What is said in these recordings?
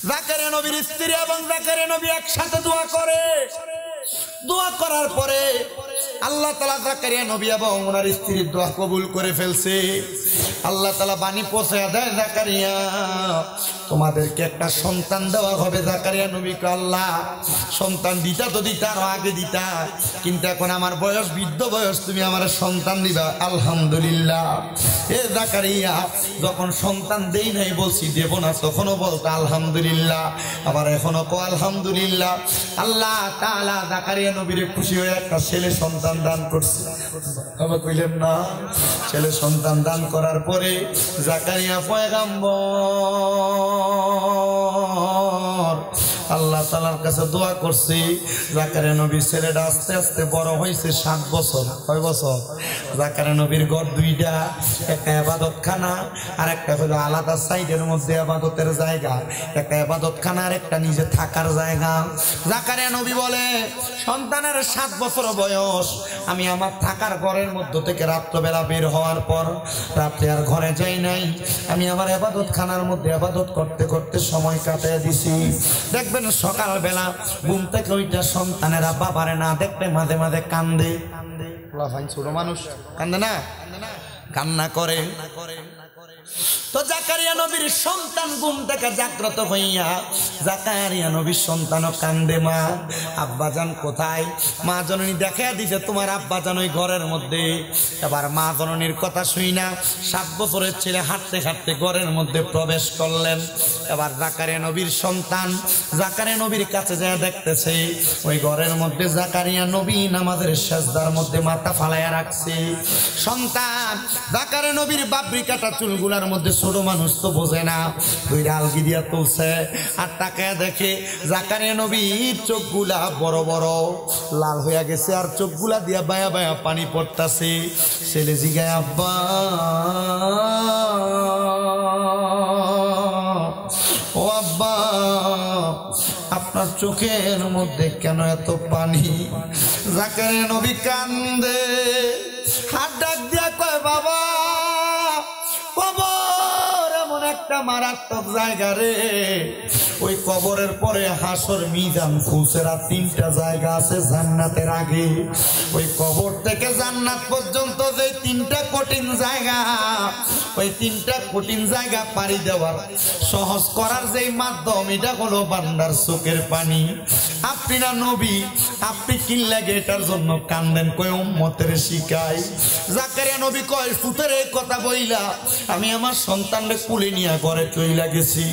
জাকারিয়া নবীর স্ত্রী এবং জাকারিয়া নবী একসাথে দোয়া করে। দোয়া করার পরে আল্লাহ তাআলা জাকারিয়া নবী এবং ওনার স্ত্রীর দোয়া কবুল করে ফেলছে। আল্লাহ তাআলা বাণী পৌঁছে দেয়, জাকারিয়া তোমাদেরকে একটা সন্তান দেওয়া হবে। জাকারিয়া নবীকে আল্লাহ সন্তান দিতা তো দিতা, আরো আগে দিতা, কিন্তু এখন আমার বয়স, বৃদ্ধ বয়স, তুমি আমার সন্তান দিবা। আলহামদুলিল্লাহ। এ জাকারিয়া যখন সন্তান দেই নাই বলছি দেব না, তখনও বলতো আলহামদুলিল্লাহ, আবার এখনো কো আলহামদুলিল্লাহ। আল্লাহ তাআলা জাকারিয়া নবীর খুশি হয়ে একটা ছেলে সন্তান দান করছে। বাবা কইলেন না? ছেলে সন্তান দান করার পরে জাকারিয়া পয়গম্বর আল্লাহ তাআলার কাছে দোয়া করছে। জাকারিয়া নবীর ছেলেটা আস্তে আস্তে বড় হয়েছে, 7 বছর। কয় বছর? জাকারিয়া নবীর ঘর দুইটা, একটা ইবাদতখানা আর একটা হলো আলাদা সাইডের মধ্যে ইবাদতের জায়গা, একটা ইবাদতখানা আর একটা নিজে থাকার জায়গা। জাকারিয়া নবী বলে, সন্তানের 7 বছর বয়স, আমি আমার থাকার ঘরের মধ্যে থেকে রাত্রবেলা বের হওয়ার পর রাতে আর ঘরে যাই নাই, আমি আমার ইবাদতখানার মধ্যে ইবাদত করতে করতে সময় কাটিয়ে দিছি। দেখবেন সকালবেলা ঘুম থেকে ওইটা সন্তানেরা বাবারে না দেখবে মাঝে মাঝে কান্দে। ছোট মানুষ কান্দে না, কান্না করে। তো জাকারিয়া নবীর সন্তান ঘুম থেকে জাগ্রত হইয়া জাকারিয়া নবীর সন্তানও কান্দে, মা আব্বাজান কোথায়? মা জননী দেখা দিছে তোমার আব্বাজান ওই ঘরের মধ্যে। এবার মা জননীর কথা শুই না 7 বছরের ছেলে হাঁটতে হাঁটতে ঘরের মধ্যে প্রবেশ করলেন। এবার জাকারিয়া নবীর সন্তান জাকারিয়া নবীর কাছে যায়, দেখতেছে ওই ঘরের মধ্যে জাকারিয়া নবী নামাজের সিজদার মধ্যে মাথা ফালাইয়া রাখছে। সন্তান জাকারিয়া নবীর বাবরি কাটা চুলগুলার মধ্যে, ছোট মানুষ তো বোঝে না, দুই আলগি দিয়া তুলছে আর তাকায় দেখে জাকারিয়া নবীর চোখগুলা বড় বড় লাল হইয়া গেছে আর চোখগুলা দিয়া বায়া বায়া পানি পড়তাছে। ছেলে জিগায়, আব্বা ও আব্বা, আপনার চোখের মধ্যে কেন এত পানি? জাকারিয়া নবী কান্দে, হাত ডাক দিয়া কয়, বাবা কবর এমন একটা মারাত্মক জায়গা রে, ওই কবরের পরে হাসর, মিজান, ফুসেরা 3টা জায়গা আছে জান্নাতের আগে। ওই কবর থেকে জান্নাত পর্যন্ত যে 3টা কঠিন জায়গা, ওই 3টা কঠিন জায়গা পাড়ি দেওয়ার সহজ করার যেই মাধ্যম, এটা হলো বান্দার চোখের পানি। আপনি না নবী, আপনি কি লাগে এটার জন্য কান্দেন? কয় উম্মতের শিখাই। জাকারিয়া নবী কয়, ফুতের এই কথা বইলা আমি আমার সন্তানকে কুলে নিয়ে ঘরে চইলা গেছি।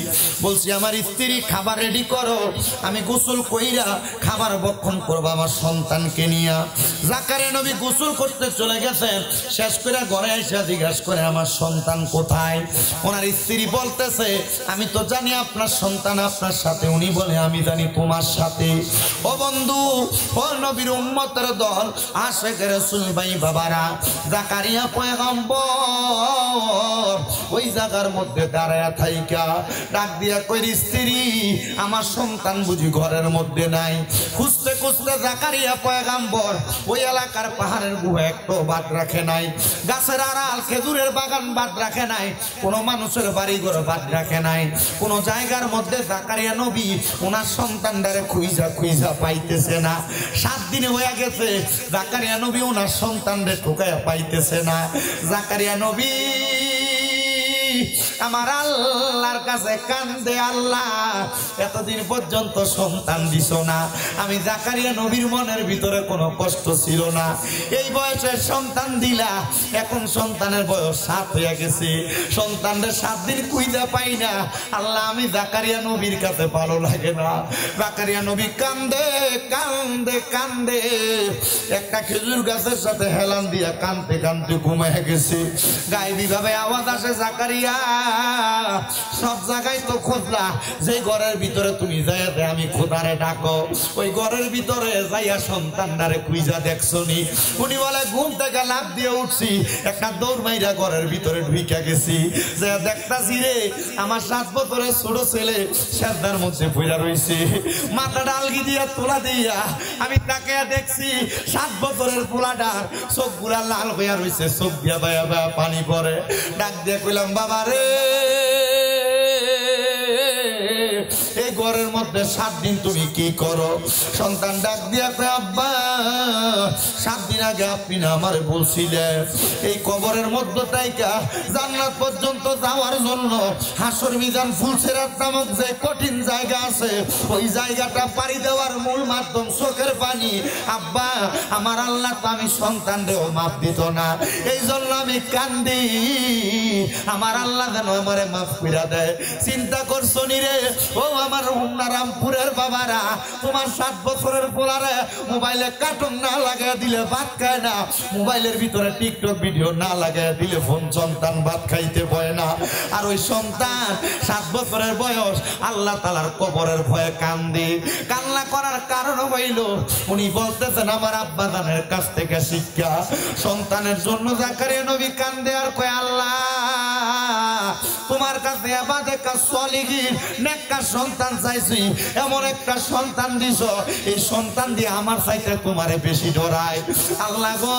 বলছি আমার স্ত্রী খাবার রেডি করো, আমি গোসল কইরা খাবার বক্ষণ করবো আমার সন্তানকে নিয়ে। জাকারিয়া নবী গোসল করতে চলে গেছেন, শেষ করে ঘরে এসে জিজ্ঞাসা করে আমার সন্তান কোথায়? ওনার স্ত্রী বলতেছে, আমি তো জানি আপনার সন্তান আপনার সাথে। উনি বলে, আমি জানি তোমার সাথে। ও বন্ধু, ও নবীর উম্মতের দল, আশিক রাসূল ভাই বাবারা, জাকারিয়া পয়গম্বর ওই জায়গার মধ্যে দাঁড়ায়া থাইকা ডাক দিয়া কই, স্ত্রী আমার সন্তান বুঝি ঘরের মধ্যে নাই? খুঁজতে খুঁজতে জাকারিয়া পয়গম্বর ওই এলাকার পাহাড়ের গুহা একটু বাদ রাখে নাই, গাছের আড়াল খেজুরের বাগান বাদ রাখে নাই, কোনো মানুষের বাড়ি ঘর বাদ রাখে নাই, কোনো জায়গার মধ্যে জাকারিয়া নবী ওনার সন্তানটারে খুঁজা খুঁজা পাইতেছে না। 7 দিনে হয়ে গেছে, জাকারিয়া নবী ওনার সন্তানরে ঠোকায়া পাইতেছে না। জাকারিয়া নবী আমার আল্লাহর কাছে কান্দে, আল্লাহ এতদিন পর্যন্ত সন্তান দিছ না। আমি জাকারিয়া নবীর মনের ভিতরে কোনো কষ্ট ছিল না, এই বয়সে সন্তান দিলা, এখন সন্তানের বয়স 7 হয়ে গেছে, সন্তানদের 7 দিন খুঁজে পাই না। আল্লাহ আমি জাকারিয়া নবীর কাছে ভালো লাগে না। জাকারিয়া নবী কান্দে কান্দে কান্দে একটা খেজুর গাছের সাথে হেলান দিয়া কান্দতে কান্দতে ঘুমায় গেছে। গায়েবী ভাবে আওয়াজ আসে, জাকারিয়া সব জায়গায় তো খোঁজলা, যে ঘরের ভিতরে তুমি যাইয়া আমি খোদারে ডাকো, ওই ঘরের ভিতরে যাইয়া সন্তানটারে খুঁজা দেখছো নি? উনি বলে, ঘুম থেকে লাফ দিয়ে উঠছি, একটা দৌড় মাইরা ঘরের ভিতরে ঢুইকা গেছি, যে দেখতাছি রে আমার 7 বছরের ছোট ছেলে সেজদার মধ্যে পড়া রইছে, মাথাটা আলগি দিয়া তোলা দিয়া আমি তাকে দেখছি 7 বছরের পোলাটার চোখগুলা লাল হইয়া রইছে, চোখ দিয়া বায়া বায়া পানি পড়ে। ডাক দিয়ে কইলাম, বাবা রে এই ঘরের মধ্যে 7 দিন তুমি কি করো? সন্তান ডাক দিয়া কয় আব্বা 7 দিন আগে আপনি না আমারে বলছিলেন এই কবরের মধ্যে তাইকা জান্নাত পর্যন্ত যাওয়ার জন্য হাসর মিজান ফুলসিরাত নামক যে কঠিন জায়গা আছে ওই জায়গাটা পাড়ি দেওয়ার মূল মাধ্যম চোখের পানি। আব্বা আমার আল্লাহ তো আমি সন্তানরেও মাফ দিত না, এই জন্য আমি কান্দি, আমার আল্লাহ যেন আমারে মাফ করে দেয়। চিন্তা করছো নি রে ও আমার রামপুরের বাবারা, তোমার 7 বছরের পোলারে মোবাইলে কার্টুন না লাগাই দিলে ভাত খায় না, মোবাইলের ভিতরে টিকটক ভিডিও না লাগাই দিলে ফোন সন্তান ভাত খাইতে পায় না। আর ওই সন্তান 7 বছরের বয়স আল্লাহ তাআলার কবরের ভয়ে কান্দে। কান্না করার কারণ হইল উনি বলতেছেন আমার আব্বা জানের কাছ থেকে শিক্ষা। সন্তানের জন্য জাকারিয়া নবী কান্দে আর কয় আল্লাহ তোমার কাছে ইবাদতকা সলিহিন নেককার সন্তান চাইছি, এমন একটা সন্তান দিছ এই সন্তান দিয়ে আমার চাইতে তোমারে বেশি ডরায়। আল্লাহ গো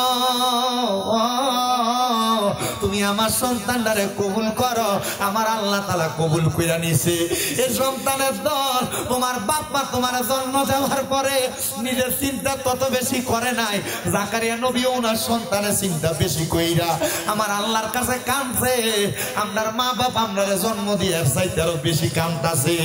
তুমি আমার সন্তানটারে কবুল করো। আমার আল্লাহ তাআলা কবুল কইরা নিছে। এই সন্তানের দল তোমার বাপ মা তোমার জন্ম দেওয়ার পরে নিজের চিন্তা তত বেশি করে নাই, জাকারিয়া নবী ওনার সন্তানের চিন্তা বেশি কইরা আমার আল্লাহর কাছে কাঁদছে। আপনার মা বাপ আপনার জন্ম দিয়ে চাইতে আরো বেশি কাঁদতাছে।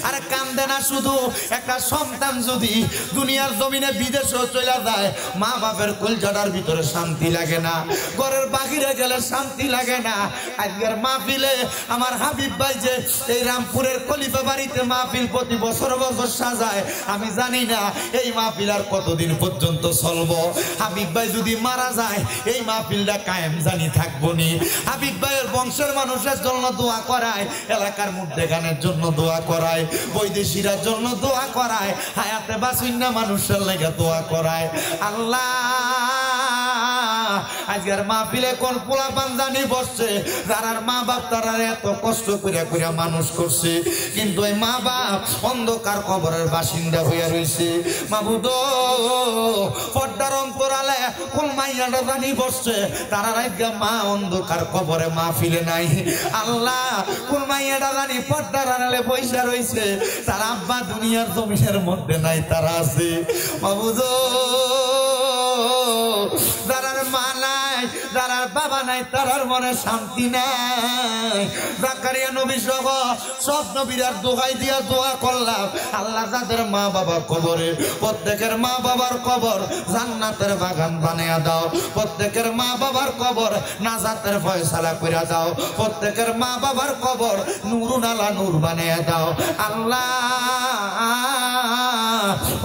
আরে কান্দে না শুধু, একটা সন্তান যদি দুনিয়ার জমিনে বিদেশেও চলে যায় মা বাপের কলজাটার ভিতরে শান্তি লাগে না, ঘরের বাহিরে গেলে শান্তি লাগে না। আজকের মাহফিলে আমার হাবিব ভাই যে এই রামপুরের খলিফা বাড়িতে মাহফিল প্রতি বছর বছর সাজায়, আমি জানি না এই মাহফিল আর কতদিন পর্যন্ত চলবো। হাবিব ভাই যদি মারা যায় এই মাহফিলটা কায়েম জানি থাকবো নি। হাবিব ভাইয়ের বংশের মানুষের জন্য দোয়া করায়, এলাকার মুদ্দেগানের জন্য দোয়া করায়, বৈদেশিরার জন্য দোয়া করায়, হায়াতে বাসিন্দা মানুষের লেগে দোয়া করায়। আল্লাহ আজকের মাহফিলে কোন পোলা পাঞ্জানি বসছে যারার মা বাপ তারা এত কষ্ট করে করে মানুষ করছে, কিন্তু এই মা বাপ অন্ধকার কবরের বাসিন্দা হইয়া রয়েছে। মাবুদ পর্দার অন্তরালে কোন মাইয়াটা জানি বসছে তারা আজকে মা অন্ধকার কবরে মাহফিলে নাই। আল্লাহ কোন মাইয়াটা জানি পর্দার আড়ালে পয়সা রয়েছে তার আব্বা দুনিয়ার জমিনের মধ্যে নাই, তারা আছে। মাবুদ যারার মা নাই যারার বাবা নাই তারার মনে শান্তি নাই। জাকারিয়া নবী সহ সব নবীর দোহাই দিয়া দোয়া করলাম আল্লাহ যাদের মা বাবা কবরে প্রত্যেকের মা বাবার কবর জান্নাতের বাগান বানিয়ে দাও, প্রত্যেকের মা বাবার কবর নাজাতের ফয়সালা করে দাও, প্রত্যেকের মা বাবার কবর নূরুন আলা নূর বানিয়ে দাও। আল্লাহ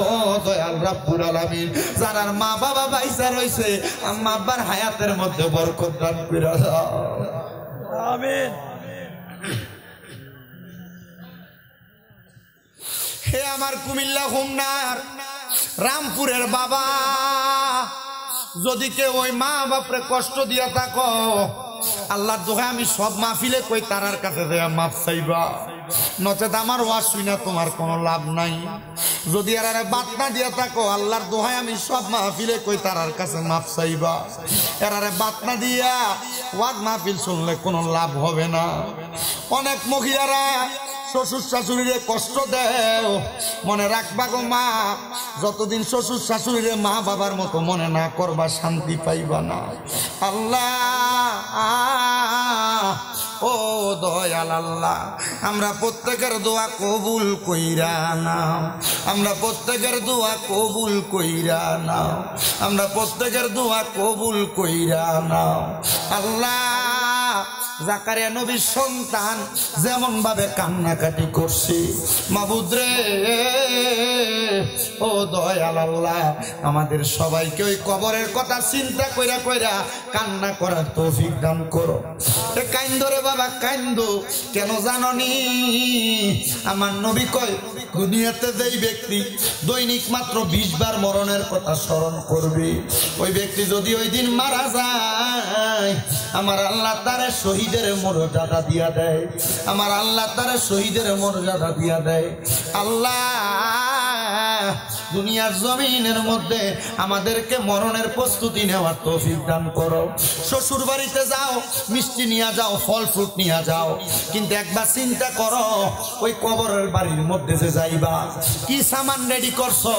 ও দয়াল রব্বুল আলামিন যারার মা বাবা বাইসা রইছে আম্মা আব্বার হায়াতের মধ্যে বরকত দান করে দাও, আমিন। হে আমার কুমিল্লা হোমনার রামপুরের বাবা, যদি কেউ ওই মা বাপরে কষ্ট দিয়া থাকো আল্লাহর দোহাই আমি সব মাহফিলে কই তারার কাছে দেয়া মাফ চাইবা, নচেত আমার ওয়াজ শুনা তোমার কোনো লাভ নাই। যদি আর বাত না দিয়া থাকো আল্লাহর দোহাই আমি সব মাহফিলে কই তারার কাছে মাফ চাইবা, এরারে বাত না দিয়া ওয়াজ মাহফিল শুনলে কোনো লাভ হবে না। অনেক মহিলারা শ্বশুর শাশুড়িরে কষ্ট দেও, মনে রাখবা গো মা, যতদিন শ্বশুর শাশুড়িরে মা বাবার মতো মনে না করবা শান্তি পাইবা না। আল্লাহ ও দয়াল আল্লাহ আমরা প্রত্যেকের দোয়া কবুল কইরা নাও, আমরা প্রত্যেকের দোয়া কবুল কইরা নাও, আমরা প্রত্যেকের দোয়া কবুল কইরা নাও। আল্লাহ জাকারিয়া নবীর সন্তান যেমন ভাবে কান্নাকাটি করছে মাবুদ রে ও দয়াল আল্লাহ আমাদের সবাইকে ওই কবরের কথা চিন্তা কইরা কইরা কান্না করার তৌফিক দান করো। এ কাইন্দো রে বাবা কাইন্দো, কেন জাননি আমার নবী কয় দুনিয়াতে যেই ব্যক্তি দৈনিক মাত্র 20 বার মরণের কথা স্মরণ করবে ওই ব্যক্তি যদি ওই দিন মারা যায় আমার আল্লাহ তারে শহীদের মর্যাদা দিয়া দেয়, আমার আল্লাহ তারে শহীদের মর্যাদা দিয়া দেয়। আল্লাহ দুনিয়ার জমিনের মধ্যে আমাদেরকে মরণের প্রস্তুতি নেওয়ার তৌফিক দান করো। শ্বশুর বাড়িতে যাও, মিষ্টি নিয়ে যাও, ফল ফ্রুট নিয়ে যাও, কিন্তু একবার চিন্তা করো ওই কবরের বাড়ির মধ্যে যে যাইবা কি সামান রেডি করছো?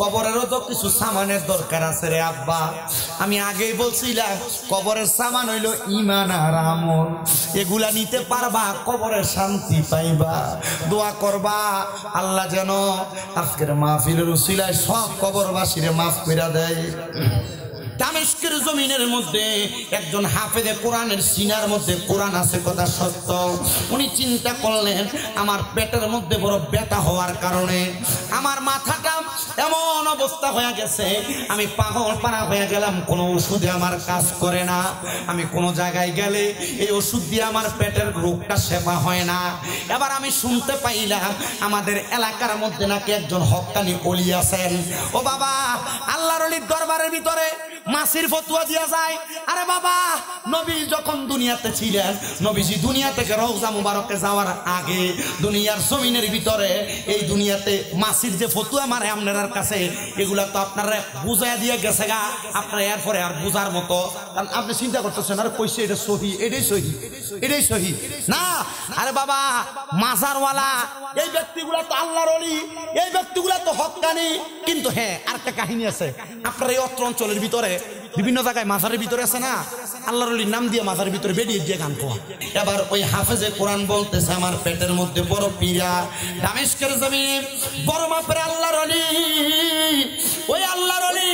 কবরেরও তো কিছু সামানের দরকার আছে রে আব্বা। আমি আগেই বলছিলাম কবরের সামান হইল ঈমান আর আমল, এগুলা নিতে পারবা কবরের শান্তি পাইবা। দোয়া করবা আল্লাহ যেন আজকের মাহফিলের উসিলায় সব কবরবাসীরে মাফ কইরা দেয়। দামেস্কের জমিনের মধ্যে একজন হাফেজে কোরআনের সিনার মধ্যে কোরআন আছে কথা সত্য। উনি চিন্তা করলেন আমার পেটের মধ্যে বড় ব্যথা হওয়ার কারণে আমার মাথাটা এমন অবস্থা হয়ে গেছে, আমি পাগল পাড়া হয়ে গেলাম, কোনো ওষুধে আমার কাজ করে না। আমি কোনো জায়গায় গেলে এই ওষুধ দিয়ে আমার পেটের রোগটা সেবা হয় না। এবার আমি শুনতে পাইলাম আমাদের এলাকার মধ্যে নাকি একজন হক্কানি ওলি আছেন। ও বাবা, আল্লাহর ওলির দরবারের ভিতরে মাসির ফতুয়া দিয়া যায়। আরে বাবা, নবী যখন দুনিয়াতে ছিলেন, নবীজি দুনিয়া থেকে রওজা মুবারকে যাওয়ার আগে দুনিয়ার জমিনের ভিতরে এই দুনিয়াতে মাসির যে ফতুয়া মারে আপনার কাছে, এগুলা তো আপনারা বুঝাইয়া দিয়ে গেছে গা, আপনারা এরপরে আর বুঝার মতো। কারণ আপনি চিন্তা করতেছেন আর কইছে এটা সহি, এটাই সহি, এটাই সহি না। আরে বাবা, মাজারওয়ালা এই ব্যক্তিগুলা তো আল্লাহর ওলি, এই ব্যক্তিগুলা তো হক্কানি। কিন্তু হ্যাঁ, আরেকটা কাহিনী আছে। আপনার এই অত্র অঞ্চলের ভিতরে বিভিন্ন জায়গায় মাজারের ভিতরে আছে না, আল্লাহর ওলির নাম দিয়ে মাজারের ভিতরে বেরিয়ে দিয়ে গান কোয়া। এবার ওই হাফেজে কোরআন বলতেছে আমার পেটের মধ্যে বড় পীড়া। দামেস্কের জমিনে বড় মাপের আল্লাহর ওলি, ওই আল্লাহর ওলি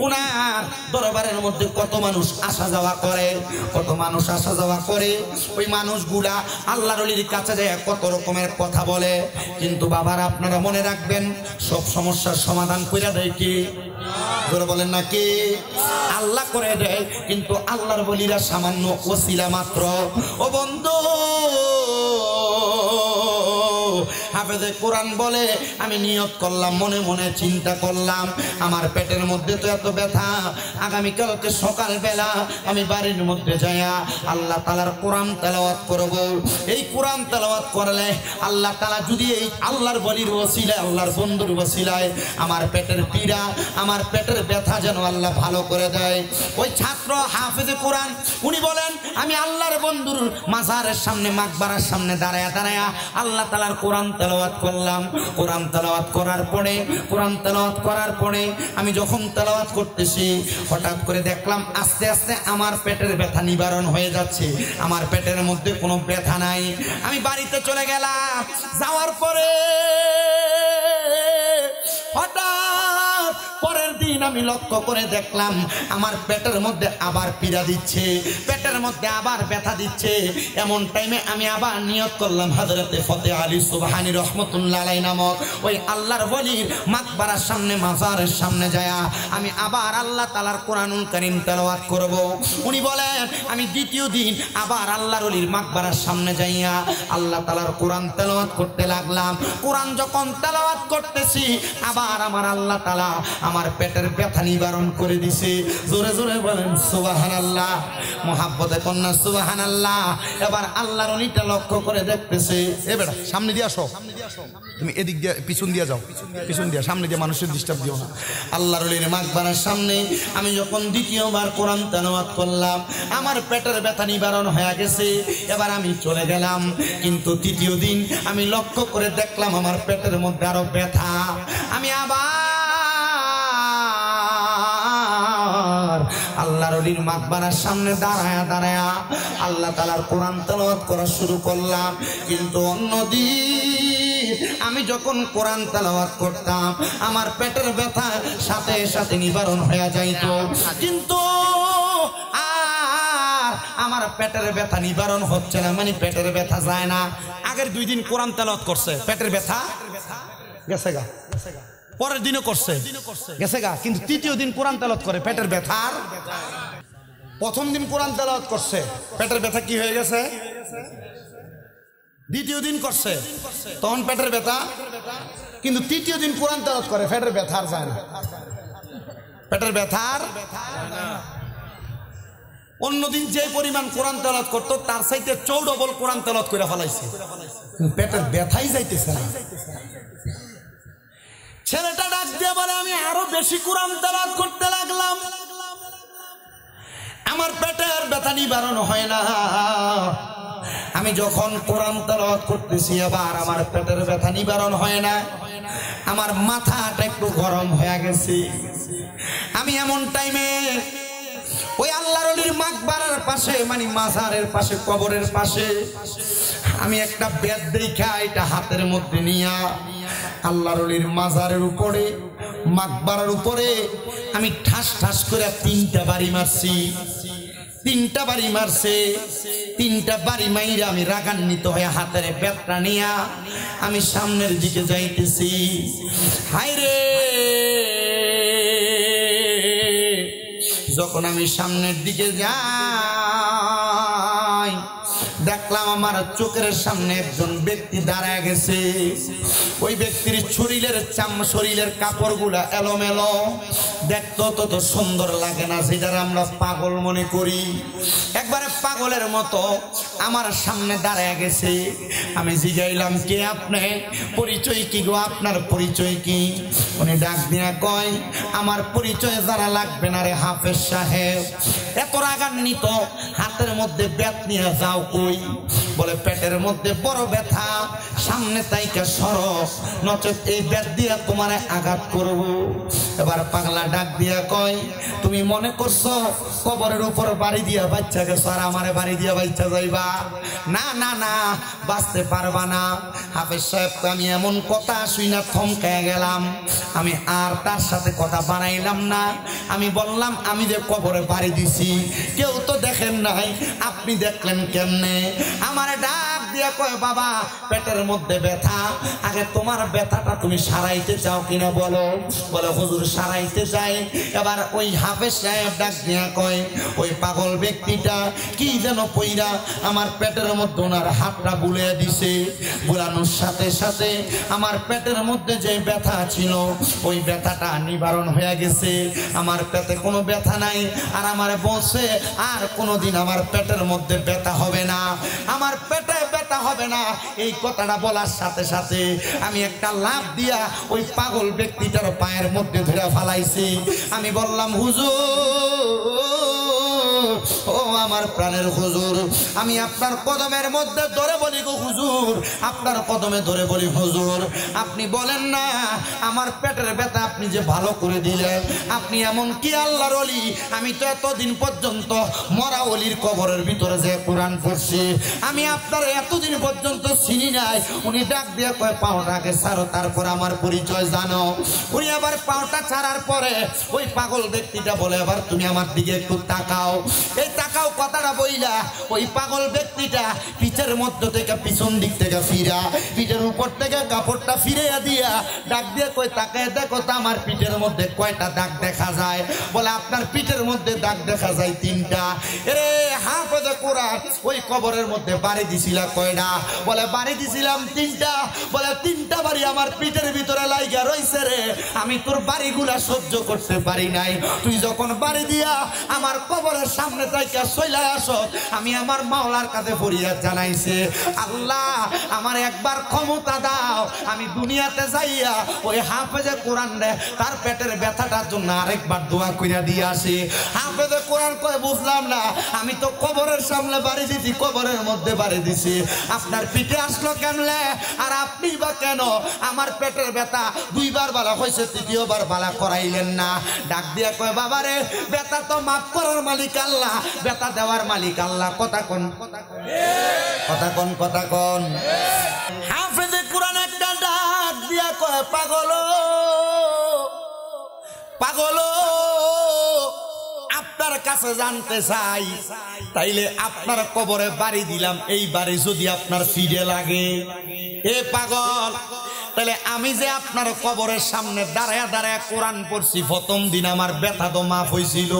উনার দরবারের মধ্যে কত মানুষ আসা যাওয়া করে, কত মানুষ আসা যাওয়া করে। ওই মানুষগুলা আল্লাহর ওলির কাছে যায় কত রকমের কথা বলে। কিন্তু বাবার আপনারা মনে রাখবেন, সব সমস্যার সমাধান কইরা দেয় কি? ধরে বলেন না কি? আল্লাহ করে দেয়। কিন্তু আল্লাহর বলিরা সামান্য ওসিলা মাত্র। ও বন্ধু, হাফেজে কোরআন বলে আমি নিয়ত করলাম, মনে মনে চিন্তা করলাম আমার পেটের মধ্যে তো এত ব্যথা, আগামীকালকে সকালবেলা আমি বাড়ির মধ্যে যাইয়া আল্লাহ তাআলার কোরআন তেলাওয়াত করব। এই কোরআন তেলাওয়াত করলে আল্লাহ তাআলা যদি এই আল্লাহর বলির ওসিলায়, আল্লাহর বন্ধুর ওসিলায় আমার পেটের পীড়া, আমার পেটের ব্যথা যেন আল্লাহ ভালো করে দেয়। ওই ছাত্র হাফেজে কোরআন উনি বলেন আমি আল্লাহর বন্ধুর মাজারের সামনে, মাকবারার সামনে দাঁড়ায়া দাঁড়ায়া আল্লাহ তাআলার কোরআন তেলাওয়াত করলাম। কোরআন তেলাওয়াত করার পরে আমি যখন তেলাওয়াত করতেছি, হঠাৎ করে দেখলাম আস্তে আস্তে আমার পেটের ব্যথা নিবারণ হয়ে যাচ্ছে, আমার পেটের মধ্যে কোনো ব্যথা নাই। আমি বাড়িতে চলে গেলাম। যাওয়ার পরে হঠাৎ পরের দিন আমি লক্ষ্য করে দেখলাম আমার পেটের মধ্যে আবার পীড়া দিচ্ছে, পেটের মধ্যে আবার ব্যথা দিচ্ছে। এমন টাইমে আমি আবার নিয়ত করলাম হযরতে ফতে আলী সুবহানী রহমাতুল্লাহ আলাইহি নামক ওই আল্লাহর ওলির মাকবারার সামনে, মাজারের সামনে যায়া আমি আবার আল্লাহ তাআলার কোরআনুল কারীম তেলাওয়াত করব। উনি বলেন আমি দ্বিতীয় দিন আবার আল্লাহর ওলির মাকবারার সামনে যাইয়া আল্লাহ তাআলার কোরআন তেলাওয়াত করতে লাগলাম। কোরআন যখন তেলাওয়াত করতেছি, আবার আমার আল্লাহ তাআলা আমার পেটের ব্যথা নিবারণ করে দিছে। জোরে জোরে বলেন সুবহানাল্লাহ, মুহাব্বতে কন্যা সুবহানাল্লাহ। এবার আল্লাহর ওলিটা লক্ষ্য করে দেখতেছে, এ বেটা সামনে দিয়ে আসো, তুমি এদিক দিয়ে পিছন দিয়ে যাও, পিছন দিয়ে, সামনে দিয়ে মানুষের ডিস্টার্ব দিও না। আল্লাহর ওলির মাকবারার সামনে আমি যখন দ্বিতীয়বার কোরআন তেলাওয়াত করলাম, আমার পেটের ব্যথা নিবারণ হয়ে গেছে। এবার আমি চলে গেলাম। কিন্তু তৃতীয় দিন আমি লক্ষ্য করে দেখলাম আমার পেটের মধ্যে আরো ব্যথা। আমি আবার আল্লাহর ওলির মাকবারার সামনে দাঁড়ায়া দাঁড়ায়া আল্লাহ তাআলার কোরআন তেলাওয়াত করা শুরু করলাম। কিন্তু অন্যদিন আমি যখন কোরআন তেলাওয়াত করতাম আমার পেটের ব্যথা সাথে সাথে নিবারণ হয়ে যাইত। কিন্তু আর আমার পেটের ব্যথা নিবারণ হচ্ছে না, মানে পেটের ব্যথা যায় না। আগের 2 দিন কোরআন তেলাওয়াত করছে, পেটের ব্যথা গেছে গা, পরের দিনও করছে গেছে গা। কিন্তু তৃতীয় দিন কোরআন তেলাওয়াত করে পেটের ব্যথার, প্রথম দিন কোরআন তেলাওয়াত করছে পেটের ব্যথা কি হয়ে গেছে, দ্বিতীয় দিন করছে তখন পেটের ব্যথা, কিন্তু তৃতীয় দিন কোরআন তেলাওয়াত করে পেটের ব্যথার যায় না, পেটের ব্যথার। অন্যদিন যে পরিমাণ কোরআন তেলাওয়াত করতো তার চাইতে 4 ডবল কোরআন তেলাওয়াত করে ফেলাইছে, পেটের ব্যথাই যাইতেছে না। ছেলেটা ডাক দিয়ে বলে আমি আরো বেশি কোরআন তেলাওয়াত করতে লাগলাম, আমার পেটের ব্যথা নিবারণ হয় না। আমি যখন কোরআন তেলাওয়াত করতেছি আবার আমার পেটের ব্যথা নিবারণ হয় না, আমার মাথাটা একটু গরম হয়ে গেছে। আমি এমন টাইমে ওই আল্লাহর ওলির মাকবারার পাশে, মানে মাজারের পাশে, কবরের পাশে আমি একটা বেদ দেখা এটা হাতের মধ্যে নিয়া আল্লাহর ওলির মাজারের উপরে, মাকবারার উপরে আমি ঠাস ঠাস করে 3টা বাড়ি মারছি। 3টা বাড়ি মারছে। 3টা বাড়ি মাইরা আমি রাগান্বিত হয়ে হাতের বেদটা নিয়া আমি সামনের দিকে যাইতেছি। হায়রে, যখন আমি সামনের দিকে যাই দেখলাম আমার চোখের সামনে একজন ব্যক্তি দাঁড়ায় গেছে। ওই ব্যক্তির শরীরের কাপড়গুলা এলোমেলো, দেখতে তত সুন্দর লাগে না, যেটা আমরা পাগল মনে করি। একবারে পাগলের মতো আমার সামনে দাঁড়ায় গেছে। আমি জিগাইলাম, কে আপনি? পরিচয় কি গো, আপনার পরিচয় কি? উনি ডাক দিয়া কয়, আমার পরিচয় জানা লাগবে না রে হাফেজ সাহেব। এত রাগান্বিত, হাতের মধ্যে বেত নিয়ে যাও কই? বলে পেটের মধ্যে বড় ব্যথা, সামনে তাইকা সরো, নচেত এই বেত দিয়া তোমারে আঘাত করব। এবার পাগলা ডাক দিয়া কয়, তুমি মনে করছো কবরের উপর বাড়ি দিয়া বাচ্চা গেছো আর আমারে বাড়ি দিয়া বাচ্চা যাইবা? না না না, বাঁচতে পারবা না। হাফেজ সাহেব আমি এমন কথা শুই না থমকায় গেলাম। আমি আর তার সাথে কথা বানাইলাম না। আমি বললাম, আমি যে কবরে বাড়ি দিছি কেউ তো দেখেন নাই, আপনি দেখলেন কেমনে? আমার ডাক দিয়া কয়, বাবা পেটের মধ্যে ব্যথা, আগে তোমার ব্যথাটা তুমি সারাইতে চাও কিনা বলো? বলে হুজুর সারাইতে চাই। এবার ওই হাফেজ সাহেব ডাক দিয়া কয়, ওই পাগল ব্যক্তিটা কি যেন কইরা আমার পেটের মধ্যে ওনার হাতটা বুলিয়ে দিছে। বুলানোর সাথে সাথে আমার পেটের মধ্যে যে ব্যথা ছিল ওই ব্যথাটা নিবারণ হয়ে গেছে। আমার পেটে কোনো ব্যথা নাই। আর আমার বলছে আর কোনোদিন আমার পেটের মধ্যে ব্যথা হবে না, আমার পেটে ব্যথা হবে না। এই কথাটা বলার সাথে সাথে আমি একটা লাফ দিয়া ওই পাগল ব্যক্তিটার পায়ের মধ্যে ধরে ফালাইছি। আমি বললাম, হুজুর, ও আমার প্রাণের হুজুর, আমি আপনার কদমের মধ্যে ধরে বলি গো হুজুর, আপনার কদমে ধরে বলি হুজুর, আপনি বলেন না আমার পেটের ব্যথা আপনি যে ভালো করে দিলেন, আপনি এমন কি আল্লাহর ওলি? আমি তো এতদিন পর্যন্ত মরা ওলির কবরের ভিতরে যে কোরআন পড়ছি, আমি আপনার এতদিন পর্যন্ত চিনি নাই। উনি ডাক দিয়ে কয়, পাওটাকে ছাড়ো, তারপর আমার পরিচয় জানো। উনি আবার পাওটা ছাড়ার পরে ওই পাগল ব্যক্তিটা বলে, এবার তুমি আমার দিকে একটু তাকাও। এই তাকাও কথাটা বইলা ওই পাগল ব্যক্তিটা পিঠের মধ্য থেকে পিছন দিক থেকে ফিরা, পিঠের উপর থেকে কাপড়টা ফিরিয়ে দিয়া ডাক দিয়ে কই, তাকায় দেখো তো আমার পিঠের মধ্যে কয়টা দাগ দেখা যায়? বলে আপনার পিঠের মধ্যে দাগ দেখা যায় 3টা। এরে হাফেজে কোরআন, ওই কবরের মধ্যে বাড়ি দিছিলা কয়টা? বলে বাড়ি দিছিলাম 3টা। বলে 3টা বাড়ি আমার পিঠের ভিতরে লাইগা রইছে রে, আমি তোর বাড়িগুলা সহ্য করতে পারি নাই। তুই যখন বাড়ি দিয়া আমার কবরের সামনে তাইকা চলে আসো, আমি আমার মাওলার কাছে ফরিয়াদ জানাইছে, আল্লাহ আমার একবার ক্ষমতা দাও, আমি দুনিয়াতে যাইয়া ওই হাফেজে কোরআন রে তার পেটের ব্যথাটার জন্য আরেকবার দোয়া কইরা দিয়ে আসি। হাফেজে কোরআন কয়, বুঝলাম না, আমি তো কবরের সামনে বাড়ি দিছি, কবরের মধ্যে বাড়ি দিছি, আপনার পিঠে আসলো কেমনে? আর আপনি বা কেন আমার পেটের ব্যথা 2বার বালা হয়েছে, 3য়বার বালা করাইলেন না? ডাক দিয়া কয়, বাবারে ব্যথা তো মাফ করার মালিক আল্লাহ, ব্যথা দেওয়ার মালিক আল্লাহ। কথা কোন, কথা কোন, কথা কোন। হাফেজে কোরআন একটা ডাক দিয়া কয়, পাগল, পাগল, আপনার কাছে জানতে চাই, তাইলে আপনার কবরে বাড়ি দিলাম, এই বাড়ি যদি আপনার ফিরে লাগে, এ পাগল, তাহলে আমি যে আপনার কবরের সামনে দাঁড়ায় দাঁড়ায় কোরআন পড়ছি, প্রথম দিন আমার ব্যথা তো মাফ হয়েছিল,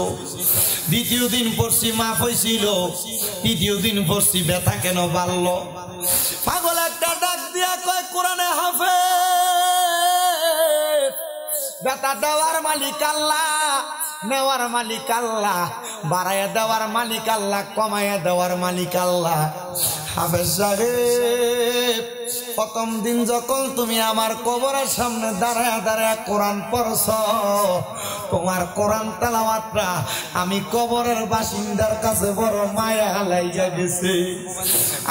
2য় দিন পড়ছি মাফ হয়েছিল, 3য় দিন পড়ছি ব্যথা কেন বাড়লো? পাগল একটা ডাক দিয়া কয়, কোরআনে হাফেজ, ব্যথা দেওয়ার মালিক আল্লাহ, নেওয়ার মালিক আল্লাহ, বাড়াইয়া দেওয়ার মালিক আল্লাহ, কমাইয়া দেওয়ার মালিক আল্লাহ। হাফেজ সাহেব, ও প্রথম দিন যখন তুমি আমার কবরের সামনে দাঁড়ায় দাঁড়ায় কোরআন পড়ছ, তোমার কোরআন তেলাওয়াতটা আমি কবরের বাসিন্দার কাছে বড় মায়া লাইগা গেছে।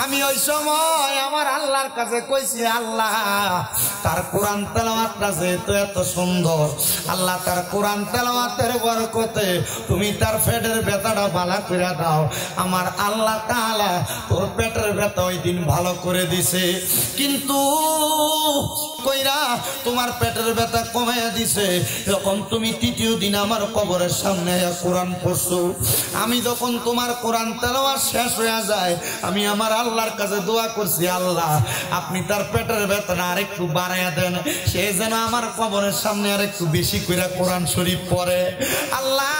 আমি ওই সময় আমার আল্লাহর কাছে কইছি, আল্লাহ তার কোরআন তেলাওয়াতটা যেহেতু এত সুন্দর, আল্লাহ তার কোরআন তেলাওয়াতের বরকতে তুমি তার পেটের ব্যথাটা ভালো করে দাও। আমার আল্লাহ তাআলা তোর পেটের ব্যথা ওই দিন ভালো করে দিছে, কিন্তু কইরা তোমার পেটের ব্যথা কমাইয়া দিছে যখন তুমি তৃতীয় দিন আমার কবরের সামনে কোরআন পড়ছো। আমি যখন তোমার কোরআন তেলাওয়াত শেষ হয়ে যায়, আমি আমার আল্লাহর কাছে দোয়া করছি, আল্লাহ আপনি তার পেটের ব্যথাটা আরেকটু বাড়াইয়া দেন, সে যেন আমার কবরের সামনে আরেকটু বেশি করে কোরআন শরীফ পড়ে। আল্লাহ